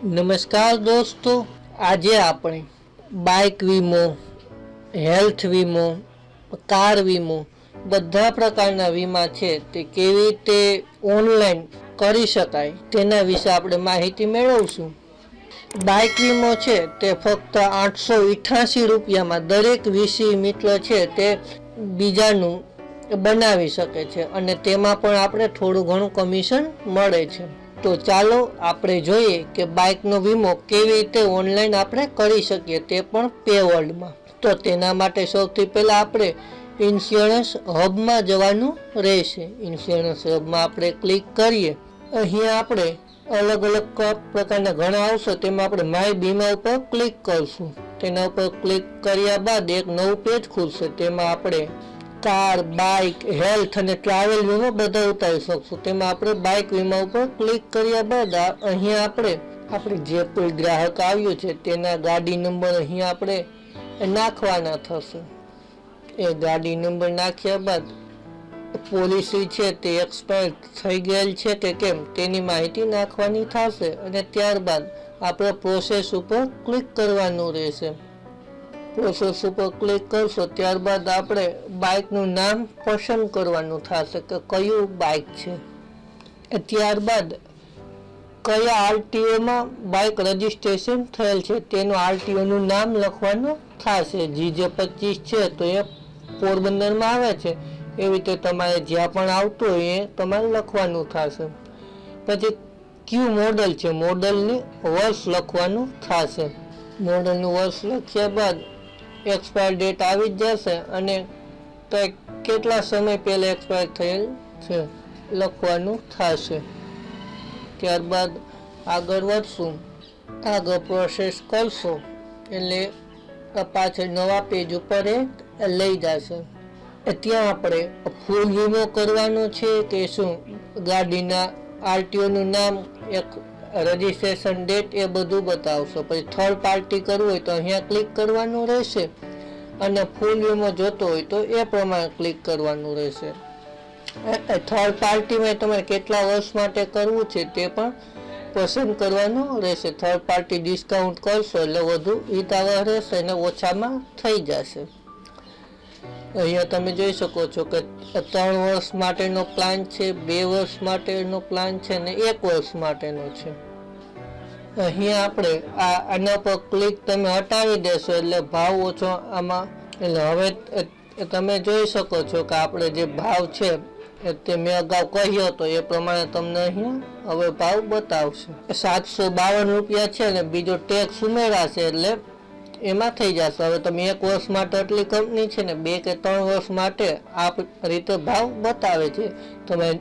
નમસ્કાર દોસ્તો, આજે આપણે બાઇક વીમો, હેલ્થ વીમો, કાર વીમો બધા પ્રકારના વીમા છે તે કેવી રીતે ઓનલાઈન કરી શકાય તેના વિશે આપણે માહિતી મેળવશું. બાઇક વીમો છે તે ફક્ત 888 રૂપિયામાં દરેક વીસી મિત્ર છે તે બીજાનું બનાવી શકે છે અને તેમાં પણ આપણે થોડું ઘણું કમિશન મળે છે. તો ચાલો આપણે જોઈએ કે બાઇકનો વીમો કેવી રીતે ઓનલાઈન આપણે કરી શકીએ, તે પણ પે વર્લ્ડમાં. તો તેના માટે સૌથી પહેલાં આપણે ઇન્સ્યોરન્સ હબમાં જવાનું રહેશે. ઇન્સ્યોરન્સ હબમાં આપણે ક્લિક કરીએ. અહીંયા આપણે અલગ અલગ પ્રકારના ઘણા આવશે, તેમાં આપણે માય બીમા ઉપર ક્લિક કરશું. તેના ઉપર ક્લિક કર્યા બાદ એક નવું પેજ ખુલશે. તેમાં આપણે કાર, બાઇક, હેલ્થ અને ટ્રાવેલ વીમો બધા ઉતારી શકશું. તેમાં આપણે બાઇક વીમા ઉપર ક્લિક કર્યા બાદ અહીંયા આપણે જે કોઈ ગ્રાહક આવ્યું છે તેના ગાડી નંબર અહીંયા આપણે નાખવાના થશે. એ ગાડી નંબર નાખ્યા બાદ પોલિસી છે તે એક્સપાયર થઈ ગયેલ છે કે કેમ તેની માહિતી નાખવાની થશે અને ત્યારબાદ આપણે પ્રોસેસ ઉપર ક્લિક કરવાનું રહેશે. પ્રોસેસ ઉપર ક્લિક કરશો ત્યારબાદ આપણે બાઇકનું નામ પસંદ કરવાનું થશે કે કયું બાઇક છે. ત્યારબાદ કયા આરટીઓમાં બાઇક રજીસ્ટ્રેશન થયેલ છે તેનું આરટીઓનું નામ લખવાનું થશે. GJ25 છે તો એ પોરબંદરમાં આવે છે, એવી રીતે તમારે જ્યાં પણ આવતું હોય એ તમારે લખવાનું થશે. પછી કયું મોડલ છે, મોડલની વર્ષ લખવાનું થશે. મોડલનું વર્ષ લખ્યા બાદ એક્સપાયર ડેટ આવી જ જશે અને કેટલા સમય પહેલાં એક્સપાયર થયેલ છે લખવાનું થશે. ત્યારબાદ આગળ વધશું, આગળ પ્રોસેસ કરશો એટલે પાછળ નવા પેજ ઉપર એ લઈ જશે. ત્યાં આપણે ફૂલ વીમો કરવાનો છે કે શું, ગાડીના આરટીઓનું નામ, એક રજીસ્ટ્રેશન ડેટ એ બધું બતાવશો. પછી થર્ડ પાર્ટી કરવું હોય તો અહીંયા ક્લિક કરવાનું રહેશે અને ફૂલ વીમો જોતો હોય તો એ પ્રમાણે ક્લિક કરવાનું રહેશે. થર્ડ પાર્ટીમાં તમારે કેટલા વર્ષ માટે કરવું છે તે પણ પસંદ કરવાનું રહેશે. થર્ડ પાર્ટી ડિસ્કાઉન્ટ કરશો એટલે વધુ હિતાવહ રહેશે અને ઓછામાં થઈ જશે. અહીંયા તમે જોઈ શકો છો કે 3 વર્ષ માટેનો પ્લાન છે, 2 વર્ષ માટેનો પ્લાન છે અને 1 વર્ષ માટેનો છે. અહીંયા આપણે આના પર ક્લિક તમે હટાવી દેશો એટલે ભાવ ઓછો આમાં. એટલે હવે તમે જોઈ શકો છો કે આપણે જે ભાવ છે તે મેં અગાઉ કહ્યો હતો એ પ્રમાણે તમને અહીંયા હવે ભાવ બતાવશે. 752 રૂપિયા છે અને બીજો ટેક્સ ઉમેરાશે એટલે એમાં થઈ જશે. હવે તમે 1 વર્ષ માટે આટલી કંપની છે ને 2 કે 3 વર્ષ માટે આ રીતે ભાવ બતાવે છે. તમે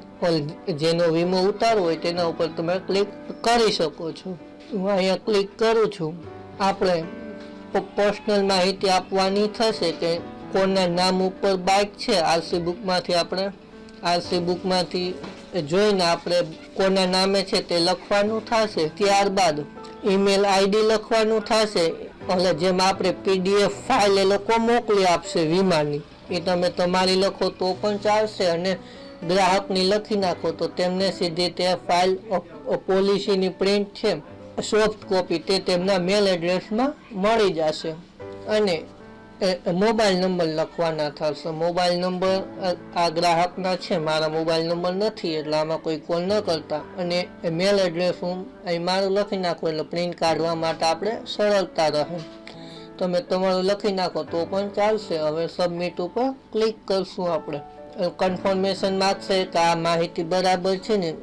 જેનો વીમો ઉતારવો હોય તેના ઉપર તમે ક્લિક કરી શકો છો. હું અહીંયા ક્લિક કરું છું. આપણે પર્સનલ માહિતી આપવાની થશે કે કોના નામ ઉપર બાઇક છે. આરસી બુકમાંથી જોઈને આપણે કોના નામે છે તે લખવાનું થશે. ત્યારબાદ ઈમેલ આઈડી લખવાનું થશે. એટલે જેમ આપણે PDF ફાઇલ એ લોકો મોકલી આપશે વીમાની, એ તમે તમારી લખો તો પણ ચાલશે અને ગ્રાહકની લખી નાખો તો તેમને સીધી તે ફાઇલ પોલિસીની પ્રિન્ટ છે સોફ્ટ કોપી તે તેમના મેલ એડ્રેસમાં મળી જશે. અને મોબાઈલ નંબર લખવાના થશે. મોબાઈલ નંબર આ ગ્રાહકના છે, મારા મોબાઈલ નંબર નથી એટલે આમાં કોઈ કોલ ન કરતા. અને મેલ એડ્રેસ હું અહીં મારું લખી નાખું એટલે પ્રિન્ટ કાઢવા માટે આપણે સરળતા રહે. તમે તમારું લખી નાખો તો પણ ચાલશે. હવે સબમિટ ઉપર ક્લિક કરશું. આપણે કન્ફર્મેશન માગશે કે આ માહિતી બરાબર છે ને.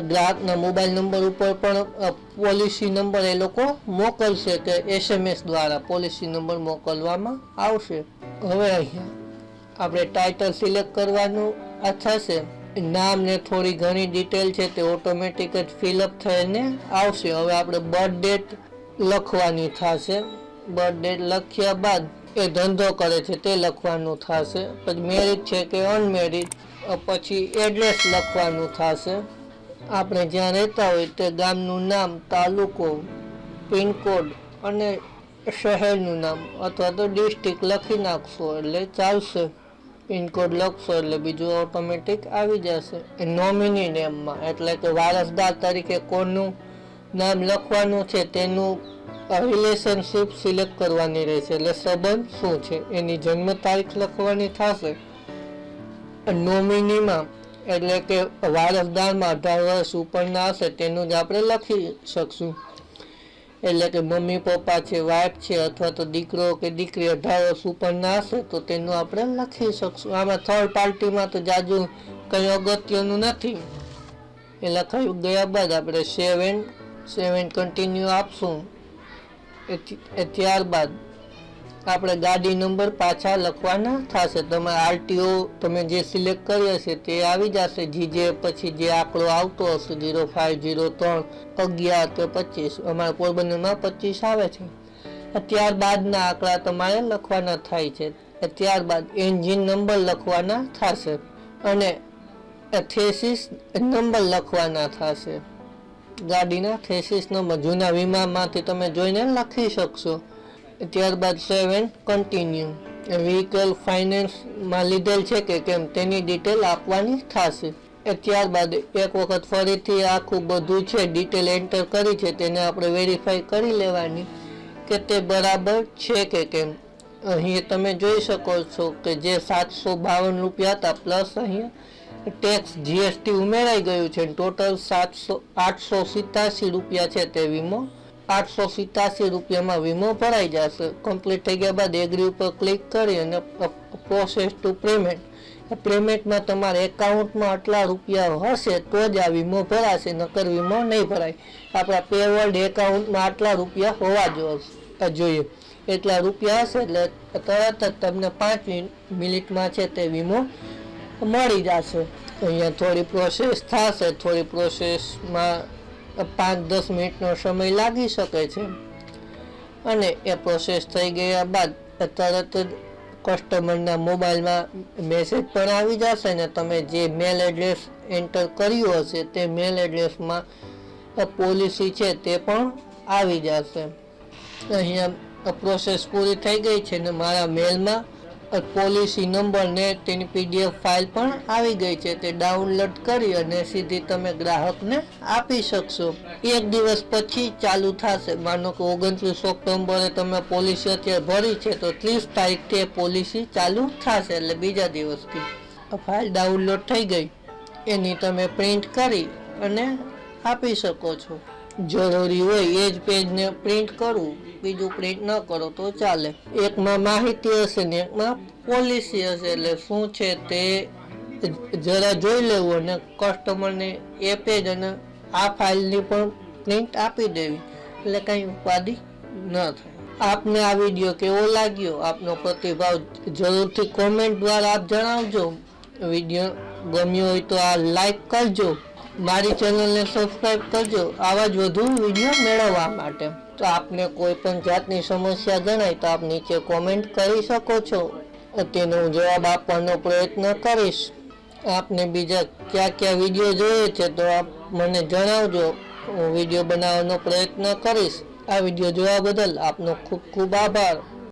ગ્રાહકના મોબાઈલ નંબર ઉપર પણ પોલિસી નંબર એ લોકો મોકલશે કે SMS દ્વારા પોલિસી નંબર મોકલવામાં આવશે. હવે અહીંયા આપણે ટાઇટલ સિલેક્ટ કરવાનું થશે. નામ ને થોડી ઘણી ડિટેલ છે તે ઓટોમેટિક જ ફિલઅપ થઈને આવશે. હવે આપણે બર્થ ડેટ લખવાની થશે. બર્થ ડેટ લખ્યા બાદ એ ધંધો કરે છે તે લખવાનું થશે. પછી મેરિડ છે કે અનમેરિડ, પછી એડ્રેસ લખવાનું થશે. આપણે જ્યાં રહેતા હોય તે ગામનું નામ, તાલુકો, પિનકોડ અને શહેરનું નામ અથવા તો ડિસ્ટ્રિક્ટ લખી નાખશો એટલે ચાલશે. પિનકોડ લખશો એટલે બીજું ઓટોમેટિક આવી જશે. નોમિની નેમમાં એટલે કે વારસદાર તરીકે કોનું નામ લખવાનું છે તેનું રિલેશનશિપ સિલેક્ટ કરવાની રહેશે, એટલે સંબંધ શું છે. એની જન્મ તારીખ લખવાની થશે. નોમિનીમાં એટલે કે વારસદારમાં 18 વર્ષ ઉપરના હશે તેનું જ આપણે લખી શકશું. એટલે કે મમ્મી પપ્પા છે, વાઇફ છે અથવા તો દીકરો કે દીકરી 18 વર્ષ ઉપરના હશે તો તેનું આપણે લખી શકશું. આમાં થર્ડ પાર્ટીમાં તો જાજુ કંઈ અગત્યનું નથી. એ લખાઈ ગયા બાદ આપણે સેવ એન્ડ કન્ટિન્યુ આપશું. ત્યારબાદ આપણે ગાડી નંબર પાછા લખવાના થશે. તમારે આરટીઓ તમે જે સિલેક્ટ કરી હશે તે આવી જશે. જીજે પછી જે આંકડો આવતો હશે 0503 11 કે 25, અમારા પોરબંદરમાં 25 આવે છે. ત્યારબાદના આંકડા તમારે લખવાના થાય છે. ત્યારબાદ એન્જિન નંબર લખવાના થશે અને થેસિસ નંબર લખવાના થશે. ગાડીના થેસિસ નંબર જૂના વીમામાંથી તમે જોઈને લખી શકશો. ત્યારબાદ સેવ એન્ડ કન્ટિન્યુ. વ્હીકલ ફાઇનાન્સમાં લીધેલ છે કે કેમ તેની ડિટેલ આપવાની થશે. ત્યારબાદ એક વખત ફરીથી આખું બધું છે ડિટેલ એન્ટર કરી છે તેને આપણે વેરીફાઈ કરી લેવાની કે તે બરાબર છે કે કેમ. અહીં તમે જોઈ શકો છો કે જે 752 રૂપિયા હતા પ્લસ અહીંયા ટેક્સ જીએસટી ઉમેરાઈ ગયું છે. ટોટલ 887 રૂપિયા છે તે વીમો. 887 રૂપિયામાં વીમો ભરાઈ જશે. કમ્પ્લીટ થઈ ગયા બાદ એગ્રી ઉપર ક્લિક કરી અને પ્રોસેસ ટુ પેમેન્ટ. પેમેન્ટમાં તમારા એકાઉન્ટમાં આટલા રૂપિયા હશે તો જ આ વીમો ભરાશે, નકર વીમો નહીં ભરાય. આપણા પેવર્લ્ડ એકાઉન્ટમાં આટલા રૂપિયા હોવા જોઈએ. એટલા રૂપિયા હશે એટલે તરત જ તમને 5 મિનિટમાં છે તે વીમો મળી જશે. અહીંયા થોડી પ્રોસેસ થશે. થોડી પ્રોસેસમાં 5-10 મિનિટનો સમય લાગી શકે છે. અને એ પ્રોસેસ થઈ ગયા બાદ તરત જ કસ્ટમરના મોબાઈલમાં મેસેજ પણ આવી જશે ને તમે જે મેલ એડ્રેસ એન્ટર કર્યું હશે તે મેલ એડ્રેસમાં પોલિસી છે તે પણ આવી જશે. અહીંયા પ્રોસેસ પૂરી થઈ ગઈ છે ને મારા મેલમાં પોલિસી નંબર ને તેની પીડીએફ ફાઇલ પણ આવી ગઈ છે. તે ડાઉનલોડ કરી અને સીધી તમે ગ્રાહકને આપી શકશો. એક દિવસ પછી ચાલુ થશે. માનો કે 29 ઓક્ટોબરે તમે પોલિસી અત્યારે ભરી છે તો 30 તારીખથી પોલિસી ચાલુ થશે, એટલે બીજા દિવસથી. ફાઇલ ડાઉનલોડ થઈ ગઈ એની તમે પ્રિન્ટ કરી અને આપી શકો છો. જરૂરી હોય એ જ પેજને પ્રિન્ટ કરવું, બીજું પ્રિન્ટ ન કરો તો ચાલે. એકમાં માહિતી હશે ને એકમાં પોલિસી હશે, એટલે શું છે તે જરા જોઈ લેવું અને કસ્ટમરને એ પેજ અને આ ફાઇલની પણ પ્રિન્ટ આપી દેવી, એટલે કંઈ ઉપાધિ ન થાય. આપને આ વિડીયો કેવો લાગ્યો, આપનો પ્રતિભાવ જરૂરથી કોમેન્ટ દ્વારા આપ જણાવજો. વિડીયો ગમ્યો હોય તો આ લાઈક કરજો, મારી ચેનલને સબસ્ક્રાઈબ કરજો આવા જ વધુ વિડીયો મેળવવા માટે. તો આપને કોઈ પણ જાતની સમસ્યા જણાય તો આપ નીચે કોમેન્ટ કરી શકો છો, તેનો જવાબ આપવાનો પ્રયત્ન કરીશ. આપને બીજા ક્યાં વિડીયો જોઈએ છે તો આપ મને જણાવજો, હું વિડીયો બનાવવાનો પ્રયત્ન કરીશ. આ વિડીયો જોવા બદલ આપનો ખૂબ ખૂબ આભાર.